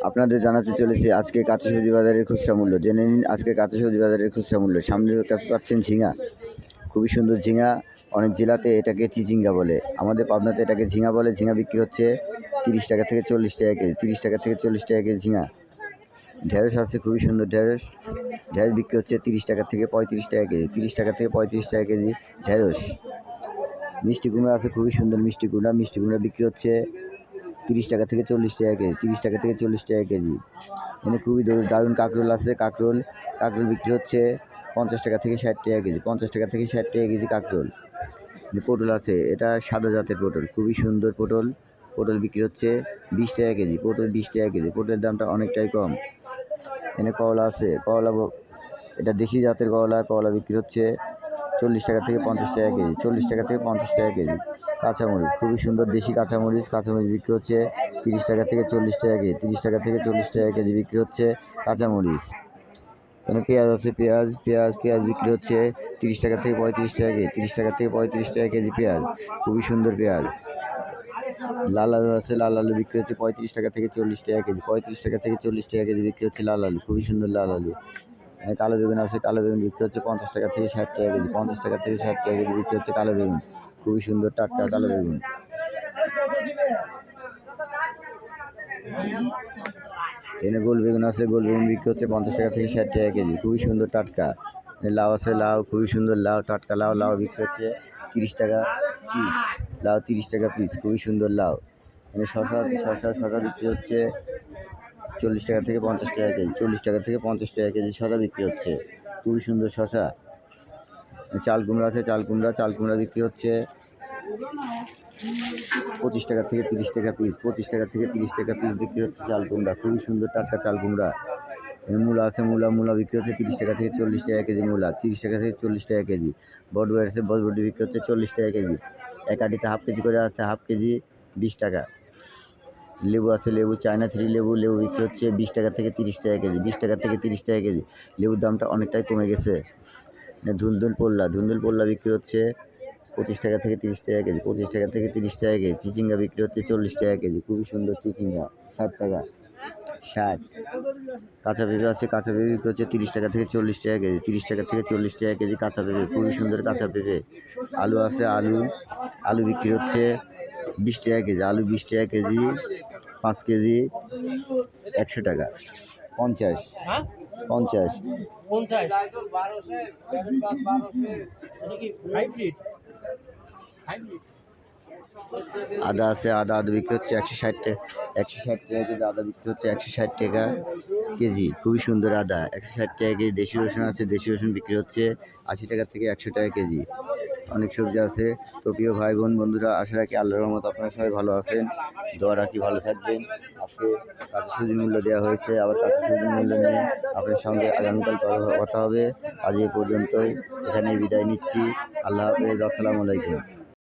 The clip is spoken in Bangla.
আপনাদের জানাতে চলেছি আজকে কাঁচা সবজি বাজারের খুচরা মূল্য। জেনে নিন আজকে কাঁচা সবজি বাজারের খুচরা মূল্য। সামনের কাছে পাচ্ছেন ঝিঙা, খুবই সুন্দর ঝিঙা। অনেক জেলাতে এটাকে চিচিঙ্গা বলে, আমাদের পাবনাতে এটাকে ঝিঙা বলে। ঝিঙা বিক্রি হচ্ছে 30 টাকা থেকে 40 টাকা কেজি, 30 টাকা থেকে 40 টাকা কেজি ঝিঙা। ঢেঁড়স আছে খুবই সুন্দর ঢেঁড়স, ঢেঁড়স বিক্রি হচ্ছে 30 টাকা থেকে 35 টাকা কেজি, 30 টাকা থেকে 35 টাকা কেজি ঢেঁড়স। মিষ্টি কুমড়া আছে খুবই সুন্দর মিষ্টি কুমড়া, মিষ্টি কুমড়া বিক্রি হচ্ছে 30 টাকা থেকে 40 টাকা কেজি, 30 টাকা থেকে 40 টাকা কেজি। এখানে খুবই দারুণ কাঁকরোল আছে, কাঁকরোল কাঁকরোল বিক্রি হচ্ছে 50 টাকা থেকে 60 টাকা কেজি, 50 টাকা থেকে 60 টাকা কেজি কাঁকরোল। পটল আছে, এটা সাদা জাতের পটল, খুবই সুন্দর পটল। পটল বিক্রি হচ্ছে 20 টাকা কেজি, পটল 20 টাকা কেজি, পটলের দামটা অনেকটাই কম। এখানে করলা আছে, এটা দেশি জাতের করলা, করলা বিক্রি হচ্ছে 40 টাকা থেকে 50 টাকা কেজি, 40 টাকা থেকে 50 টাকা কেজি। কাঁচামরিচ খুবই সুন্দর দেশি কাঁচামরিচ, কাঁচামরিচ বিক্রি হচ্ছে 30 টাকা থেকে 40 টাকা কেজি, 30 টাকা থেকে 40 টাকা কেজি বিক্রি হচ্ছে কাঁচামরিচ। এখানে পেঁয়াজ আছে, পেঁয়াজ বিক্রি হচ্ছে 30 টাকা থেকে 35 টাকা কেজি, 30 টাকা থেকে 35 টাকা কেজি পেঁয়াজ, খুবই সুন্দর পেঁয়াজ। লাল আলু আছে, লাল আলু বিক্রি হচ্ছে 35 টাকা থেকে 40 টাকা কেজি, 35 টাকা থেকে 40 টাকা কেজি বিক্রি হচ্ছে লাল আলু, খুবই সুন্দর লাল আলু। কালো বেগুন আছে, কালো বেগুন বিক্রি হচ্ছে 50 টাকা থেকে 60 টাকা কেজি, 50 টাকা থেকে 60 টাকা কেজি বিক্রি হচ্ছে কালো বেগুন, খুবই সুন্দর টাটকা কালো বেগুন। এখানে গোল বেগুন আছে, গোল বেগুন বিক্রি হচ্ছে 50 টাকা থেকে 60 টাকা কেজি, খুবই সুন্দর টাটকা। লাউ আছে, লাউ খুবই সুন্দর লাউ, টাটকা লাউ, লাউ বিক্রি হচ্ছে 30 টাকা পিস, লাউ 30 টাকা পিস, খুবই সুন্দর লাউ। এখানে শশা বিক্রি হচ্ছে 40 টাকা থেকে 50 টাকা কেজি, 40 টাকা থেকে 50 টাকা কেজি শশা বিক্রি হচ্ছে, খুবই সুন্দর শশা। চাল কুমড়া আছে, চাল কুমড়া বিক্রি হচ্ছে 25 টাকা থেকে 30 টাকা পিস, 25 টাকা থেকে 30 টাকা পিস বিক্রি হচ্ছে চাল কুমড়া, খুবই সুন্দর টাটকা চাল কুমড়া। মূলা আছে, মূলা বিক্রি হচ্ছে 30 টাকা থেকে 40 টাকা কেজি, মূলা 30 টাকা থেকে 40 টাকা কেজি। বটবটি আছে, বটবটি বিক্রি হচ্ছে 40 টাকা কেজি, এক আটিতে হাফ কেজি করে আছে, হাফ কেজি 20 টাকা। লেবু আছে, লেবু চায়না থ্রি লেবু, লেবু বিক্রি হচ্ছে 20 টাকা থেকে 30 টাকা কেজি, 20 টাকা থেকে 30 টাকা কেজি। লেবুর দামটা অনেকটাই কমে গেছে। ধুন্দুল পোল্লা বিক্রি হচ্ছে 25 টাকা থেকে 30 টাকা কেজি, 25 টাকা থেকে 30 টাকা কেজি। চিচিঙ্গা বিক্রি হচ্ছে 40 টাকা কেজি, খুবই সুন্দর চিচিঙ্গা 60 টাকা, 60। কাঁচা পেঁপে আছে, কাঁচা পেঁপে বিক্রি হচ্ছে 30 টাকা থেকে 40 টাকা কেজি, 30 টাকা থেকে 40 টাকা কেজি কাঁচা পেঁপে, খুবই সুন্দর কাঁচা পেঁপে। আলু আছে, আলু বিক্রি হচ্ছে 20 টাকা কেজি, আলু 20 টাকা কেজি, 5 কেজি 100 টাকা, 50, 50। আদা আছে, আদা বিক্রি হচ্ছে 160 টাকা, 160 টাকা কেজি, আদা বিক্রি হচ্ছে 160 টাকা কেজি, খুবই সুন্দর আদা 160 টাকা কেজি। দেশি রসুন আছে, দেশি রসুন বিক্রি হচ্ছে 80 টাকা থেকে 100 টাকা কেজি। অনেক সবজি আছে। তো প্রিয় ভাই বোন বন্ধুরা, আশা রাখি আল্লাহর রহমতে আপনারা সবাই ভালো আছেন, দোয়া রাখি ভালো থাকবেন। আজকে কাঁচা সবজির মূল্য দেওয়া হয়েছে, আবার কাঁচা সবজির মূল্য নিয়ে আপনার সঙ্গে আগামীকাল কথা হবে। আজ এই পর্যন্তই, এখানেই বিদায় নিচ্ছি। আল্লাহ হাফেজ, আসসালামু আলাইকুম।